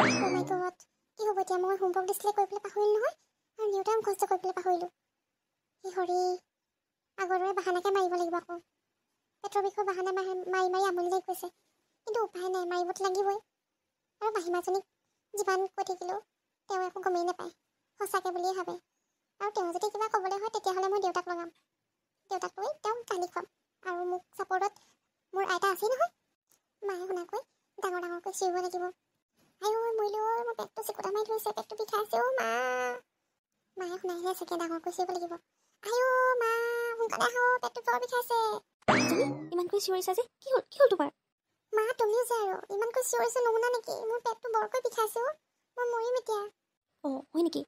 Oh my god, কি হ'ব এতিয়া? মই হোমৱৰ্ক দিছিলে কৰিবলৈ পাহৰিলোঁ নহয়, আৰু দেউতাই মুখস্থ কৰিবলৈ পাহৰিলোঁ। কি হৰি, আগৰ দৰে বাহানাকে মাৰিব লাগিব আকৌ। পেটৰ বিষৰ বাহানা মাৰি মাৰি আমনি লাগি গৈছে, কিন্তু উপায় নাই, মাৰিবতো লাগিবই। আৰু মাহীমাজনীক যিমান কৈ থাকিলেও তেওঁ একো গমেই নাপায়, সঁচাকৈ বুলিয়ে ভাবে। আৰু তেওঁ যদি কিবা ক'বলৈ হয় তেতিয়াহ'লে মই দেউতাক লগাম, দেউতাক লৈ তেওঁক গালি খুৱাম। আৰু মোক ছাপৰ্টত মোৰ আইতা আছেই নহয়। মায়ে শুনাকৈ ডাঙৰ ডাঙৰকৈ চিঞৰিব লাগিব, আইও মৰিলো, মোৰ পেটটো চিকুটা মাৰি ধৰিছে, পেটটো বিষাইছে অ' মা। মায়ে শুনাইহে চাগে ডাঙৰকৈ চিঞৰিব লাগিব, আইও মা সোনকালে আহো, পেটটো বৰ বিষাইছে। তুমি ইমানকৈ চিঞৰিছা যে, কি হ'ল তোমাৰ? মা তুমিও যে আৰু ইমানকৈ চিঞৰিছো নুশুনা নেকি? মোৰ পেটটো বৰকৈ বিষাইছে অ', মই মৰিম এতিয়া। অঁ হয় নেকি?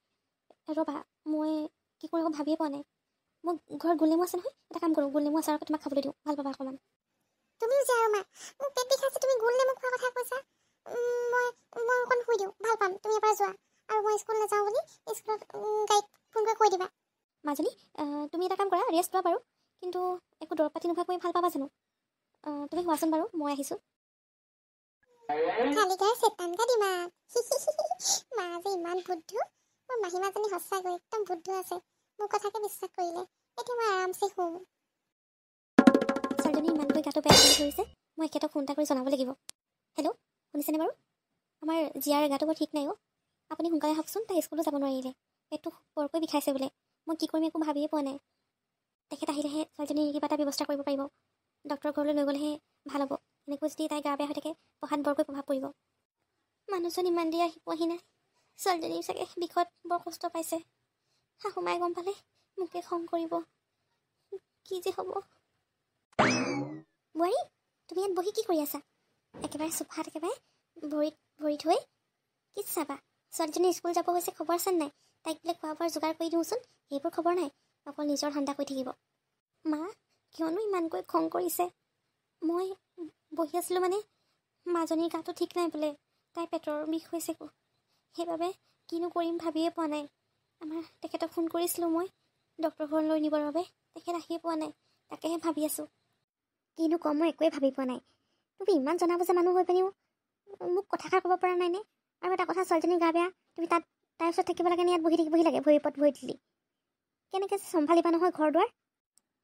ৰ'বা, মই কি কৰিব ভাবিয়ে পোৱা নাই। মোৰ ঘৰত গোলনেমু আছে নহয়, এটা কাম কৰোঁ, গোলনেমু আচাৰকে তোমাক খাবলৈ দিওঁ, ভাল পাবা অকণমান। তুমিও যে আৰু মা, মোৰ পেট বিষাইছে, তুমি গোলনেমু খোৱাৰ কথা কৈছা। মই অকণ শুই দিওঁ, ভাল পাম, তুমি এবাৰ যোৱা। আৰু মই স্কুল নাযাওঁ বুলি স্কুলত গাড়ীত ফোন কৰি কৈ দিবা। মাজনী, তুমি এটা কাম কৰা, ৰেষ্ট লোৱা বাৰু, কিন্তু একো দৰৱ পাতি নোখোৱাকৈ ভাল পাবা জানো? তুমি হোৱাচোন বাৰু, মই আহিছোঁ। কালিকাৰ চেতানকা দিমা। মা যে ইমান বুদ্ধু, মোৰ মাহীমাজনী সঁচাকৈ একদম বুদ্ধু আছে, মোৰ কথাকে বিশ্বাস কৰিলে। এতিয়া মই আৰামছে শুওঁ। ছোৱালীজনী ইমানকৈ গাটো বেয়া কৰি ধৰিছে, মই এখেতক ফোন এটা কৰি জনাব লাগিব। হেল্ল', শুনিছেনে বাৰু? আমাৰ জীয়াৰ গাটো বৰ ঠিক নাই অ', আপুনি সোনকালে আহকচোন, তাই স্কুলো যাব নোৱাৰিলে, পেটটো বৰকৈ বিষাইছে বোলে। মই কি কৰিম একো ভাবিয়ে পোৱা নাই। তেখেত আহিলেহে ছোৱালীজনীৰ কিবা এটা ব্যৱস্থা কৰিব পাৰিব, ডক্টৰৰ ঘৰলৈ লৈ গ'লেহে ভাল হ'ব। এনেকৈ যদি তাই গা বেয়া হৈ থাকে, পঢ়াত বৰকৈ প্ৰভাৱ পৰিব। মানুহজন ইমান দেৰি আহি পোৱাহি নাই, ছোৱালীজনী চাগে বিষত বৰ কষ্ট পাইছে। শাহুমাই গম পালে মোকে খং কৰিব, কি যে হ'ব। বোৱাৰী, তুমি ইয়াত বহি কি কৰি আছা? একেবাৰে চোফাত একেবাৰে ভৰি থৈ কি চাবা? ছোৱালীজনী স্কুল যাব হৈছে, খবৰ আছে নাই? তাইক বোলে খোৱা বোৱাৰ যোগাৰ কৰি দিওঁচোন, সেইবোৰ খবৰ নাই, অকল নিজৰ ধান্দা কৰি থাকিব। মা, কিয়নো ইমানকৈ খং কৰিছে? মই বহি আছিলোঁ মানে, মাজনীৰ গাটো ঠিক নাই বোলে, তাইৰ পেটৰ বিষ হৈছে, সেইবাবে কিনো কৰিম ভাবিয়ে পোৱা নাই। আমাৰ তেখেতক ফোন কৰিছিলোঁ মই ডক্টৰ ঘৰলৈ নিবৰ বাবে, তেখেত আহিয়ে পোৱা নাই, তাকেহে ভাবি আছোঁ। কিনো কম, মই একোৱেই ভাবি পোৱা নাই। তুমি ইমান জনা বুজা মানুহ হৈ পিনিও মোক কথাষাৰ ক'ব পৰা নাইনে? আৰু এটা কথা, ছোৱালীজনীৰ গা বেয়া, তুমি তাইৰ ওচৰত থাকিব লাগে নে ইয়াত বহি লাগে ভৰি ওপৰত ভৰি দিলি? কেনেকৈ চম্ভালিবা নহয় ঘৰ দুৱাৰ?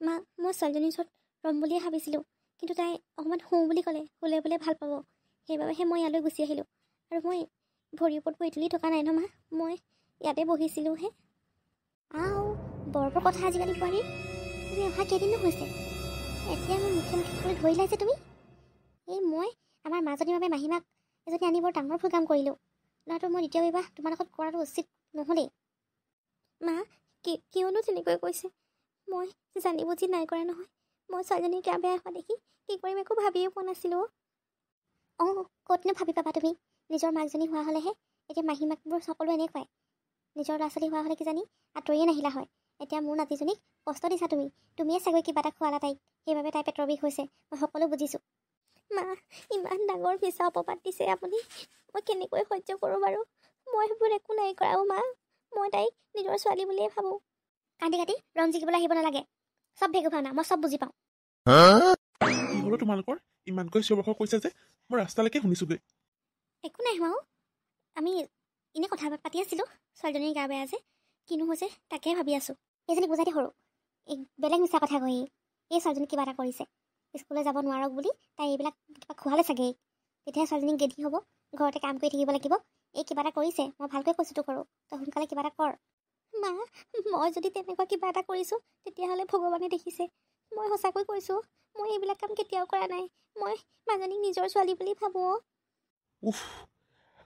মা, মই ছোৱালীজনীৰ ওচৰত ৰ'ম বুলিয়ে ভাবিছিলোঁ, কিন্তু তাই অকণমান শুওঁ বুলি ক'লে, শুলে বোলে ভাল পাব, সেইবাবেহে মই ইয়ালৈ গুচি আহিলোঁ। আৰু মই ভৰিৰ ওপৰত ভৰি তুলি থকা নাই ন মা, মই ইয়াতে বহিছিলোঁহে। বৰ কথা আজিকালি বোৱাৰী, তুমি অহা কেইদিনো হৈছে, এতিয়া মোৰ মুখে ক'বলৈ ধৰিলাই যে তুমি। মই আমাৰ মাজনীৰ বাবে মাহীমাক এজনী আনি বৰ ডাঙৰ ভুল কাম কৰিলোঁ। ল'ৰাটো মই দ্বিতীয় বিবাহ তোমাৰ লগত কৰাটো উচিত নহ'লেই। মা, কিয়নো তেনেকৈ কৈছে? মই জানি বুজি নাই কৰা নহয়, মই ছোৱালীজনীৰ গা বেয়া হোৱা দেখি কি কৰিম একো ভাবিয়ে পোৱা নাছিলোঁ। ক'তনো ভাবি পাবা তুমি? নিজৰ মাকজনী হোৱা হ'লেহে। এতিয়া মাহীমাকবোৰ সকলো এনেকুৱাই, নিজৰ ল'ৰা ছোৱালী হোৱা হ'লে কিজানি আঁতৰিয়ে নাহিলা হয়। এতিয়া মোৰ নাতিজনীক কষ্ট দিছা তুমিয়ে চাগৈ কিবা এটা খোৱালা তাইক, সেইবাবে তাই পেটৰ বিষ হৈছে, মই সকলো বুজিছোঁ। মা, ইমান ডাঙৰ মিছা অপবাদ দিছে আপুনি, মই কেনেকৈ সহ্য কৰোঁ বাৰু? মই সেইবোৰ একো নাই কৰা অ' মা, মই তাইক নিজৰ ছোৱালী বুলিয়ে ভাবোঁ। কান্দি ৰং জিকিবলৈ আহিব নালাগে, চব ভেগু ভাওনা, মই চব বুজি পাওঁ। কি হ'লো তোমালোকৰ? ইমানকৈ চিঞৰ বাখৰ কৰিছে যে, মই ৰাস্তালৈকে শুনিছোগৈ। একো নাই হোৱা, আমি এনেই কথা পাতি আছিলোঁ, ছোৱালীজনীৰ গা বেয়া যে, কিনো হৈছে তাকে ভাবি আছোঁ। এইজনী বুজাতে সৰু, বেলেগ মিছা কথা কয়। এই ছোৱালীজনী কিবা এটা কৰিছে, স্কুললৈ যাব নোৱাৰক বুলি তাই এইবিলাক কিবা খোৱালে চাগে, তেতিয়াহে ছোৱালীজনী গেধি হ'ব, ঘৰতে কাম কৰি থাকিব লাগিব। এই কিবা এটা কৰিছে, মই ভালকৈ কৈছোঁতো কৰোঁ, তই সোনকালে কিবা এটা কৰ। মা, মই যদি তেনেকুৱা কিবা এটা কৰিছোঁ তেতিয়াহ'লে ভগৱানে দেখিছে, মই সঁচাকৈ কৈছোঁ, মই এইবিলাক কাম কেতিয়াও কৰা নাই, মই মাজনীক নিজৰ ছোৱালী বুলি ভাবোঁ। উফ,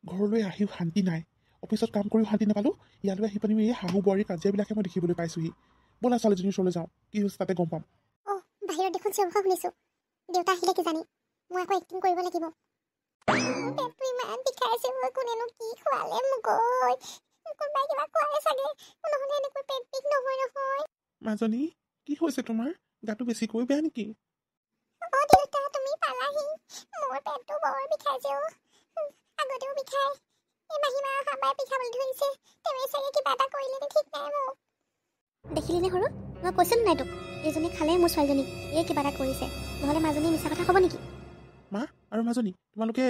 ঘৰলৈ আহিও শান্তি নাই, অফিচত কাম কৰিও শান্তি নাপালোঁ, ইয়ালৈ আহি পানি এই শাহু বোৱাৰীৰ কাজিয়াবিলাকে মই দেখিবলৈ পাইছোঁহি। ব'লা ছোৱালীজনীৰ ওচৰলৈ যাওঁ, কি হৈছে তাতে গম পাম। বাহিৰত দেখোন চিঞৰ বাখৰ শুনিছোঁ, দেউতা আহিলে কিজানি, মই আকৌ এক্টিং কৰিব লাগিব। পেটটো ইমান বিষাইছে, মই কোনেনো কি খোৱালে মোক, কোনোবাই কিবা খোৱালে চাগে, নহ'লে এনেকৈ পেট বিষ নহয়। মাজনী, কি হৈছে তোমাৰ? গাটো বেছিকৈ বেয়া নেকি? দেউতা, তুমি পালাহি, মোৰ পেটটো বৰ বিষাইছে আগতেও বিষাই, এই মাহীমা অহাবাৰ বিষাবলৈ ধৰিছে, তুমি চাগে কিবা এটা কৰিলে ঠিক নাই মোক। দেখিলি নে সৰু, মই কৈছিলোঁ নাই তোক, এইজনী খালে মোৰ ছোৱালীজনীক, এই কিবা এটা কৰিছে, নহ'লে মাজনী মিছা কথা ক'ব নেকি? মা আৰু মাজনী, তোমালোকে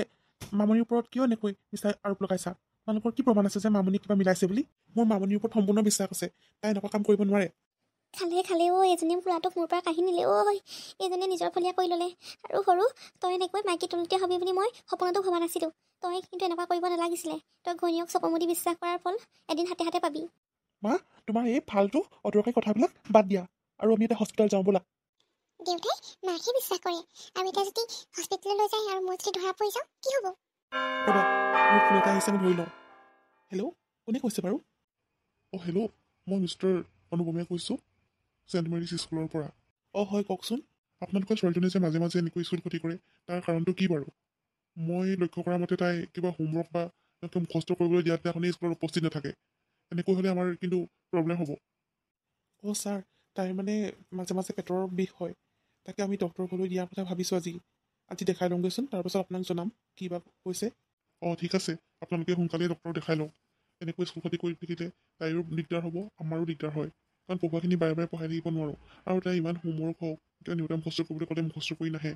মামনিৰ ওপৰত কিয় এনেকৈ মিছা আৰোপ লগাইছা? তোমালোকৰ কি প্ৰমাণ আছে যে মামনি কিবা মিলাইছে বুলি? মোৰ মামনিৰ ওপৰত সম্পূৰ্ণ বিশ্বাস আছে, তাই এনেকুৱা কাম কৰিব নোৱাৰে। খালে এজনী ফুৰাটোক মোৰ পৰা কাঢ়ি নিলে এইজনীয়ে নিজৰ ফলীয়া কৰি ল'লে। আৰু সৰু তই এনেকৈ মাইকী তুলতীয়া হবি বুলি মই সপোনতো ভবা নাছিলোঁ। তই কিন্তু এনেকুৱা কৰিব নালাগিছিলে। তই ঘৈণীয়েক চকুমুদি বিশ্বাস কৰাৰ ফল এদিন হাতে হাতে পাবি। মা, তোমাৰ এই ফাল্টু অদৰকাৰী কথাবিলাক বাদ দিয়া আৰু আমি এতিয়া হস্পিটেল যাওঁ ব'লা। দেউতাই মাকহে বিশ্বাস কৰে, আৰু এতিয়া যদি হস্পিটেললৈ যায় আৰু মই যদি ধৰা পৰি যাওঁ কি হ'ব? ৰ'বা, মোৰ ফোন এটা আহিছে, আমি ধৰি লওঁ। হেল্ল', কোনে কৈছে বাৰু? অঁ হেল্ল', মই মিষ্টাৰ অনুপমে কৈছোঁ, চেণ্ট মেৰিজ স্কুলৰ পৰা। অঁ হয়, কওকচোন। আপোনালোকৰ ছোৱালীজনীয়ে যে মাজে মাজে এনেকৈ স্কুল ক্ষতি কৰে, তাৰ কাৰণটো কি বাৰু? মই লক্ষ্য কৰা মতে তাই কিবা হোমৱৰ্ক বা একদম কষ্ট কৰিবলৈ দিয়াৰ দিনাখনেই স্কুলত উপস্থিত নাথাকে। এনেকৈ হ'লে আমাৰ কিন্তু প্ৰব্লেম হ'ব। অঁ ছাৰ, তাইৰ মানে মাজে মাজে পেটৰ বিষ হয়, তাকে আমি ডক্টৰৰ ঘৰলৈ দিয়াৰ কথা ভাবিছোঁ। আজি দেখাই লওঁগৈচোন, তাৰপাছত আপোনাক জনাম কি বা হৈছে। অঁ ঠিক আছে, আপোনালোকে সোনকালে ডক্টৰক দেখাই লওক। এনেকৈ স্কুল ক্ষতি কৰি থাকিলে তাইৰো দিগদাৰ হ'ব, আমাৰো দিগদাৰ হয়, কাৰণ পঢ়ুৱাখিনি বাৰে বাৰে পঢ়াই থাকিব নোৱাৰোঁ। আৰু তাই ইমান হোমৱৰ্ক হওক, কিবা নিউটান মুখস্থ কৰিবলৈ ক'লে মুখস্থ কৰি নাহে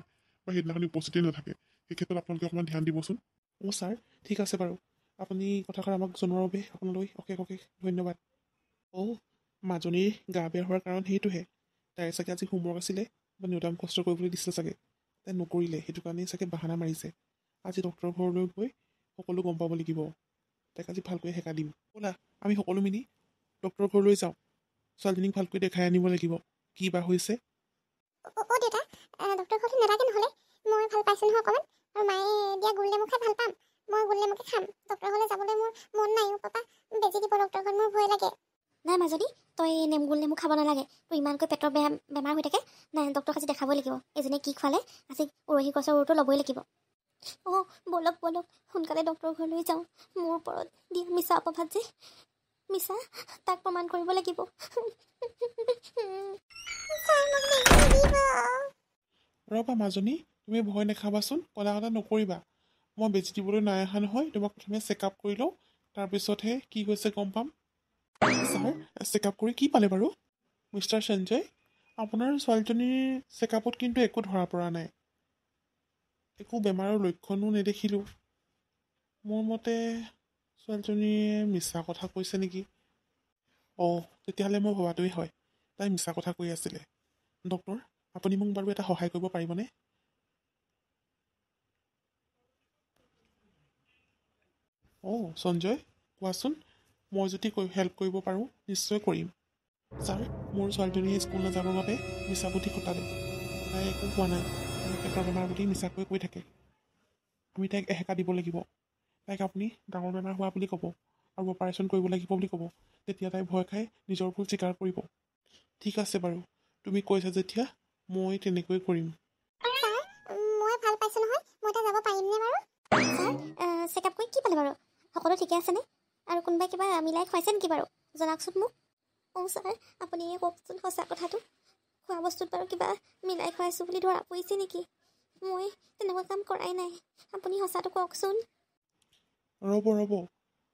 বা সেইদিনাখনি উপস্থিতি নাথাকে। সেই ক্ষেত্ৰত আপোনালোকে অকণমান ধ্যান দিবচোন। অঁ ছাৰ, ঠিক আছে বাৰু। আপুনি কথাষাৰ আমাক জনোৱাৰ বাবে আপোনালৈ অশেষ ধন্যবাদ। অঁ, মাজনীৰ গা বেয়া হোৱাৰ কাৰণ সেইটোহে। তাইৰ চাগে আজি হোমৱৰ্ক আছিলে বা নিউটান মুখস্থ কৰিবলৈ দিছিলে চাগে, তাই নকৰিলে, সেইটো কাৰণেই চাগে বাহানা মাৰিছে। আজি ডক্টৰৰ ঘৰলৈ গৈ সকলো গম পাব লাগিব। তাইক আজি ভালকৈ সেকা দিম। ব'লা, আমি সকলো মিলি ডক্টৰৰ ঘৰলৈ যাওঁ। ছোৱালীজনীক ভালকৈ দেখাই আনিব লাগিব কি বা হৈছে। অ' দেউতা, ডক্টৰ ঘৰটো নালাগে নহ'লে, মই ভাল পাইছোঁ নহয় অকণমান, আৰু মায়ে দিয়া গোলনেমু খাই ভাল পাম। মই গোলনেমুকে খাম। ডক্টৰ ঘৰলৈ যাবলৈ মোৰ মন নাই। পাপা বেজি দিব ডক্টৰ ঘৰত, মোৰ ভয় লাগে। নাই মাজনী, তই গোল নেমু খাব নালাগে। তোৰ ইমানকৈ পেটৰ বেমাৰ হৈ থাকে। নাই, ডক্টৰক আজি দেখাবই লাগিব। এজনীয়ে কি খোৱালে, আজি উৰহী গছৰ উৰটো ল'বই লাগিব। অঁ বলক সোনকালে ডক্টৰৰ ঘৰলৈ যাওঁ। মোৰ ওপৰত দিয়া মিছা অপবাদ যে মিছা, তাক প্ৰমাণ কৰিব লাগিব। ৰ'বা মাজনী, তুমি ভয় নাখাবাচোন, কলা নকৰিবা। মই বেজি দিবলৈ নাই অহা নহয়, তোমাক প্ৰথমে চেকআপ কৰি লওঁ, তাৰপিছতহে কি হৈছে গম পাম। ছাৰ, চেকআপ কৰি কি পালে বাৰু? মিষ্টাৰ সঞ্জয়, আপোনাৰ ছোৱালীজনীৰ চেকআপত কিন্তু একো ধৰা পৰা নাই, একো বেমাৰৰ লক্ষণো নেদেখিলোঁ। মোৰ মতে ছোৱালীজনীয়ে মিছা কথা কৈছে নেকি? অঁ, তেতিয়াহ'লে মই ভবাটোৱেই হয়, তাই মিছা কথা কৈ আছিলে। ডক্টৰ, আপুনি মোক বাৰু এটা সহায় কৰিব পাৰিবনে? অঁ সঞ্জয়, কোৱাচোন। মই যদি হেল্প কৰিব পাৰোঁ নিশ্চয় কৰিম। ছাৰ, মোৰ ছোৱালীজনীয়ে স্কুল নাযাবৰ বাবে মিছা বুদ্ধি খটালে। তাই একো হোৱা নাই, তাই পেটৰ বেমাৰ বুলি মিছাকৈ কৈ থাকে। আমি তাইক এসেকা দিব লাগিব। তাইক আপুনি ডাঙৰ বেমাৰ হোৱা বুলি ক'ব আৰু অপাৰেশ্যন কৰিব লাগিব বুলি ক'ব। তেতিয়া তাই ভয় খাই নিজৰ ভুল স্বীকাৰ কৰিব। ঠিক আছে বাৰু, তুমি কৈছা যেতিয়া মই তেনেকৈ কৰিম। ছাৰ, মই ভাল পাইছোঁ নহয়, মই এতিয়া যাব পাৰিমনে বাৰু? ছাৰ, চেকআপ কৰি কি পালে বাৰু? সকলো ঠিকে আছেনে? আৰু কোনোবাই কিবা মিলাই খুৱাইছে নেকি বাৰু? জনাওকচোন মোক। অঁ ছাৰ, আপুনি কওকচোন সঁচা কথাটো। খোৱা বস্তুত বাৰু কিবা মিলাই খুৱাইছোঁ বুলি ধৰা পৰিছে নেকি? মই তেনেকুৱা কাম কৰাই নাই। আপুনি সঁচাটো কওকচোন। ৰ'ব,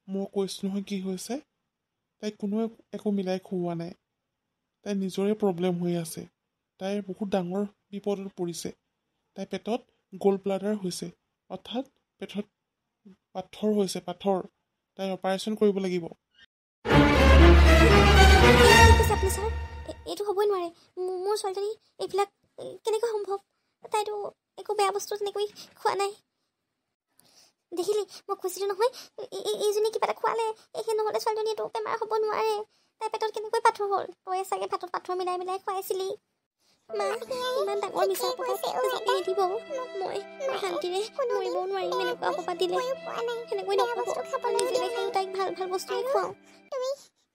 মই কৈছোঁ নহয় কি হৈছে। তাইক কোনোৱে একো মিলাই খুওৱা নাই। তাইৰ নিজৰে প্ৰব্লেম হৈ আছে। তাইৰ বহুত ডাঙৰ বিপদত পৰিছে। তাইৰ পেটত গ'ল্ড ব্লাডাৰ হৈছে, অৰ্থাৎ পেটত পাথৰ হৈছে, পাথৰ। তাইৰ অপাৰেশ্যন কৰিব লাগিব। কি কৈছে আপুনি ছাৰ? এইটো হ'বই নোৱাৰে। মোৰ ছোৱালীজনী এইবিলাক কেনেকৈ সম্ভৱ? তাইতো একো বেয়া বস্তু তেনেকৈ খোৱা নাই। দেখিলি, মই কৈছিলোঁ নহয়, এইজনী কিবা এটা খোৱালে। সেই নহ'লে ছোৱালীজনী এইটো বেমাৰ হ'ব নোৱাৰে। তাইৰ পেটত কেনেকৈ পাথৰ হ'ল? তয়ে চাগে ভাতত পাথৰ মিলাই খুৱাইছিলি। মা, ইমান ডাঙৰ মিছা অপবাদ জাপি নিদিব। মই শান্তিৰে মৰিবও নোৱাৰিম এনেকুৱা অপবাদ দিলে। সেনেকৈ নক'ব। মই নিজে দেখায়ো তাইক ভাল বস্তুৱে খুৱাওঁ।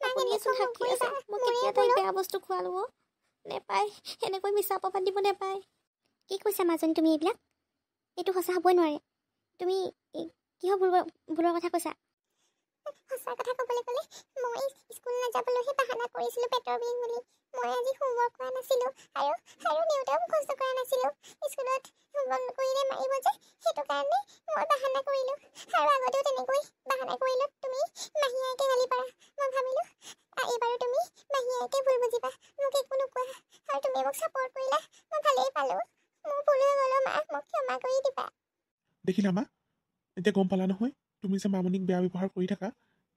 আপুনিয়েচোন সাক্ষী আছে, মই কেতিয়া তাইক বেয়া বস্তু খোৱালো। নেপায়, এনেকৈ মিছা অপবাদ দিব নেপায়। কি কৈছা মাজনী তুমি এইবিলাক? এইটো সঁচা হ'বই নোৱাৰে। তুমি কিহৰ ভুলৰ কথা কৈছা? সঁচা কথা ক'বলৈ গ'লে, মই স্কুল নাযাবলৈহে বাহানা কৰিছিলোঁ পেটৰ বিষ বুলি। মই আজি হোমৱৰ্ক কৰা নাছিলোঁ আৰু দেউতাও মুখস্থ কৰা নাছিলোঁ। স্কুলত হোমৱৰ্ক নকৰিলে মাৰিব যে, সেইটো কাৰণে মই বাহানা কৰিলোঁ। আৰু আগতেও তেনেকৈ বাহানা কৰিলোঁ। তুমি মাহী আইকে গালি পাৰা। মই ভাবিলোঁ এইবাৰো তুমি মাহী আইকে ভুল বুজিবা, মোক একো নোকোৱা। আৰু তুমি মোক ছাপৰ্ট কৰিলা, মই ভালেই পালোঁ। মোৰ ভুল হৈ গ'ল মা, মোক ক্ষমা কৰি দিবা। দেখিলা মা, এতিয়া গম পালা নহয় তুমি যে মামনিক বেয়া ব্যৱহাৰ কৰি থাকা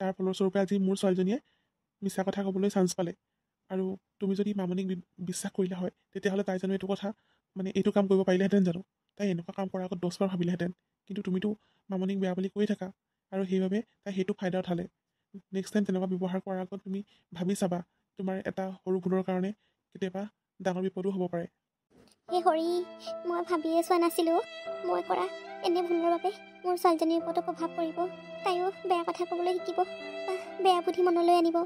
তাৰ ফলস্বৰূপে আজি মোৰ ছোৱালীজনীয়ে মিছা কথা ক'বলৈ চান্স পালে আৰু তুমি যদি মামনিক বিশ্বাস কৰিলা হয় তেতিয়াহ'লে তাই জানো এইটো কথা মানে এইটো কাম কৰিব পাৰিলেহেঁতেন জানো তাই এনেকুৱা কাম কৰাৰ আগত 10 বাৰ ভাবিলেহেঁতেন কিন্তু তুমিতো মামনিক বেয়া বুলি কৈ থাকা আৰু সেইবাবে তাই সেইটো ফাইদা উঠালে নেক্সট টাইম তেনেকুৱা ব্যৱহাৰ কৰাৰ আগত তুমি ভাবি চাবা তোমাৰ এটা সৰু ভুলৰ কাৰণে কেতিয়াবা ডাঙৰ বিপদো হ'ব পাৰে সেই হৰি মই ভাবিয়ে চোৱা নাছিলোঁ মই কৰা এনে ভুলৰ বাবে মোৰ ছোৱালীজনীৰ ওপৰতো প্ৰভাৱ পৰিব তাইও বেয়া কথা ক'বলৈ শিকিব বা বেয়া বুদ্ধি মনলৈ আনিব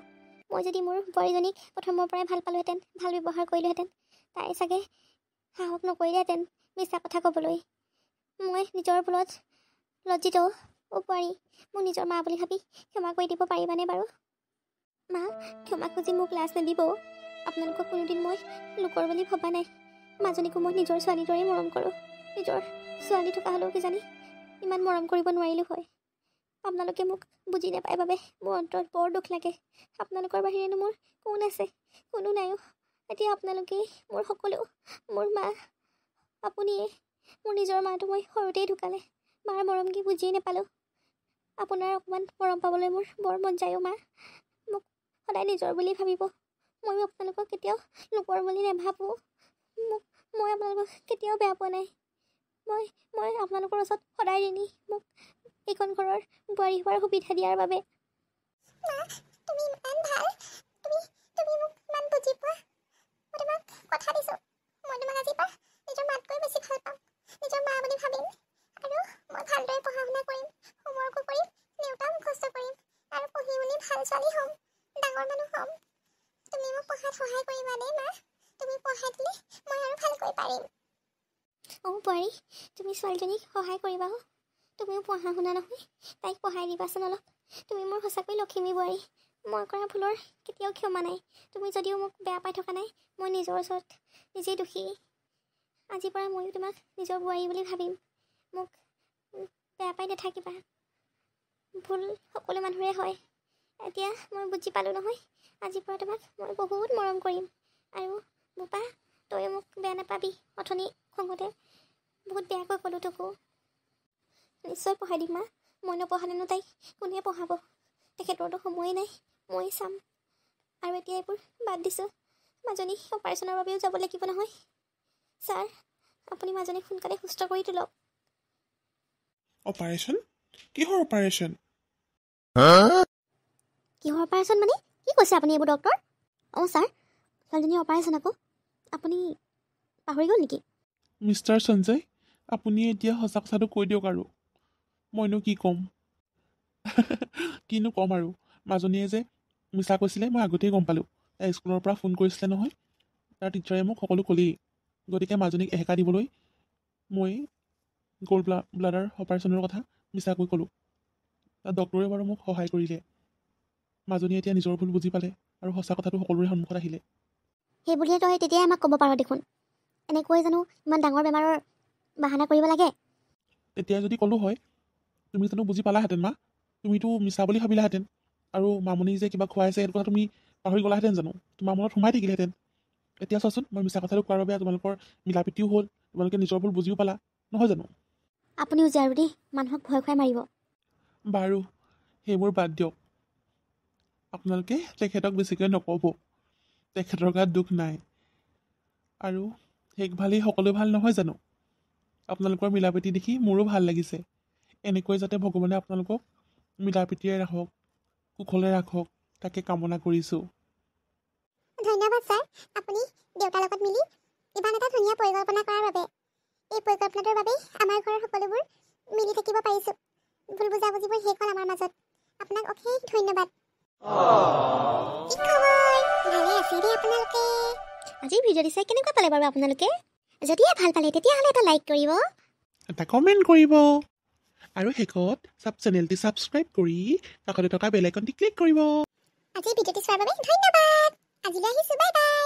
মই যদি মোৰ বোৱাৰীজনীক প্ৰথমৰ পৰাই ভাল পালোহেঁতেন ভাল ব্যৱহাৰ কৰিলোহেঁতেন তাই চাগে সাহস নকৰিলেহেঁতেন মিছা কথা ক'বলৈ মই নিজৰ ভুলত লজ্জিত বোৱাৰী মোক নিজৰ মা বুলি ভাবি ক্ষমা কৰি দিব পাৰিবানে বাৰু মা ক্ষমা খুজি মোক লাজ নিদিব আপোনালোকক কোনোদিন মই লোকৰ বুলি ভবা নাই মাজনীকো মই নিজৰ ছোৱালীৰ দৰেই মৰম কৰোঁ নিজৰ ছোৱালী থকা হ'লেও কিজানি ইমান মৰম কৰিব নোৱাৰিলোঁ হয় আপোনালোকে মোক বুজি নাপায় বাবে মোৰ অন্তৰত বৰ দুখ লাগে আপোনালোকৰ বাহিৰেনো মোৰ কোন আছে কোনো নাইও এতিয়া আপোনালোকেই মোৰ সকলো মোৰ মা আপুনিয়ে মোৰ নিজৰ মাটো মই সৰুতেই ঢুকালে মাৰ মৰম কি বুজিয়েই নাপালোঁ আপোনাৰ অকণমান মৰম পাবলৈ মোৰ বৰ মন যায়ো মা মোক সদায় নিজৰ বুলি ভাবিব ময়ো আপোনালোকক কেতিয়াও লোকৰ বুলি নাভাবোঁ মই আপোনালোকক কেতিয়াও বেয়া পোৱা নাই মই আপোনালোকৰ ওচৰত সদায় ঋণী মোক এইখন ঘৰৰ বোৱাৰী হোৱাৰ সুবিধা দিয়াৰ বাবে তুমি ইমান ভাল তুমি মোক ইমান বুজি পোৱা মই তোমাক কথা দিছোঁ মই তোমাক আজিৰ পৰা নিজৰ মাতকৈ বেছি ভাল পাম নিজৰ মা বুলি ভাবিম আৰু মই ভালদৰে পঢ়া শুনা কৰিম হোমৱৰ্কো কৰিম দেউতাক মুখস্থ কৰিম আৰু পঢ়ি শুনি ভাল ছোৱালী হ'ম ডাঙৰ মানুহ হ'ম তুমি মোক পঢ়াত সহায় কৰিবা দেই মা তুমি পঢ়াই দিলে মই আৰু ভালকৈ পাৰিম অঁ বোৱাৰী তুমি ছোৱালীজনীক সহায় কৰিবা তুমিও পঢ়া শুনা নহয় তাইক পঢ়াই দিবাচোন অলপ তুমি মোৰ সঁচাকৈ লখিমী বোৱাৰী মই কৰা ভুলৰ কেতিয়াও ক্ষমা নাই তুমি যদিও মোক বেয়া পাই থকা নাই মই নিজৰ ওচৰত নিজেই দোষী আজিৰ পৰা ময়ো তোমাক নিজৰ বোৱাৰী বুলি ভাবিম মোক বেয়া পাই নাথাকিবা ভুল সকলো মানুহৰে হয় এতিয়া মই বুজি পালোঁ নহয় আজিৰ পৰা তোমাক মই বহুত মৰম কৰিম আৰু বোপা তই মোক বেয়া নাপাবি অথনি খঙতে বহুত বেয়াকৈ ক'লোঁ তোকো নিশ্চয় পঢ়াই দিম মা মই নপঢ়ালেনো তাইক কোনে পঢ়াব তেখেতৰতো সময়েই নাই মই চাম আৰু এতিয়া এইবোৰ বাদ দিছোঁ মাজনী অপাৰেশ্যনৰ বাবেও যাব লাগিব নহয় ছাৰ আপুনি মাজনীক সোনকালে সুস্থ কৰি তোলক অপাৰেশ্যন কিহৰ অপাৰেশ্যন কিহৰ অপাৰেশ্যন মানে কি কৈছে আপুনি এইবোৰ ডক্টৰ অঁ ছাৰ ছোৱালীজনীৰ অপাৰেশ্যন আকৌ আপুনি পাহৰি গ'ল নেকি মিষ্টাৰ সঞ্জয় আপুনি এতিয়া সঁচা কথাটো কৈ দিয়ক আৰু মইনো কি ক'ম কিনো ক'ম আৰু মাজনীয়ে যে মিছা কৈছিলে মই আগতেই গম পালোঁ তাই স্কুলৰ পৰা ফোন কৰিছিলে নহয় তাৰ টিচাৰে মোক সকলো ক'লেই গতিকে মাজনীক এহেকা দিবলৈ মই গ'ল্ড ব্লাডাৰ অপাৰেশ্যনৰ কথা মিছাকৈ ক'লোঁ তাত ডক্টৰে বাৰু মোক সহায় কৰিলে মাজনীয়ে এতিয়া নিজৰ ভুল বুজি পালে আৰু সঁচা কথাটো সকলোৰে সন্মুখত আহিলে সেই বুলিয়ে তই তেতিয়াই আমাক ক'ব পাৰ দেখোন এনেকৈ জানো ইমান ডাঙৰ বেমাৰৰ বাহানা কৰিব লাগে তেতিয়া যদি ক'লোঁ হয় তুমি জানো বুজি পালাহেঁতেন মা তুমিতো মিছা বুলি ভাবিলাহেঁতেন আৰু মামনি যে কিবা খুৱাইছে সেইটো কথা তুমি পাহৰি গ'লাহেঁতেন জানো তোমাৰ মনত সোমাই থাকিলেহেঁতেন এতিয়া চোৱাচোন মই মিছা কথাটো কোৱাৰ বাবে তোমালোকৰ মিলা প্ৰীতিও হ'ল তোমালোকে নিজৰ ভুল বুজিও পালা নহয় জানো আপুনিও যে আৰু দেই মানুহক ভয় খুৱাই মাৰিব বাৰু সেইবোৰ বাদ দিয়ক আপোনালোকে তেখেতক বেছিকৈ নক'ব তেখেতৰ গাত দুখ নাই আৰু শেষ ভালেই সকলো ভাল নহয় জানো আপোনালোকৰ মিলা প্ৰীতি দেখি মোৰো ভাল লাগিছে এনেকৈ যাতে ভগৱানে আপোনালোকক মিলা প্ৰীতিৰে ৰাখক কুশলে ৰাখক তাকে কামনা কৰিছোঁ ধন্যবাদ ছাৰ আপুনি দেউতাৰ লগত মিলি ইমান এটা ধুনীয়া পৰিকল্পনা কৰাৰ বাবে এই পৰিকল্পনাটোৰ বাবেই আমাৰ ঘৰৰ সকলোবোৰ মিলি থাকিব পাৰিছোঁ ভুল বুজাবুজিবোৰ শেষ হ'ল আমাৰ মাজত আপোনাক অশেষ ধন্যবাদ কি খবৰ ভালে আছে দেই আপোনালোকে আজি ভিডিঅ'টো চাই কেনেকুৱা পালে বাৰু আপোনালোকে যদিহে ভাল পালে তেতিয়াহ'লে এটা লাইক কৰিব এটা কমেণ্ট কৰিব আৰু শেষত চেনেলটি ছাবস্ক্ৰাইব কৰি কাষতে থকা বেল আইকনটি ক্লিক কৰিব আজি ভিডিঅ'টো চোৱাৰ বাবে ধন্যবাদ আজিলৈ আহিছোঁ বাই বাই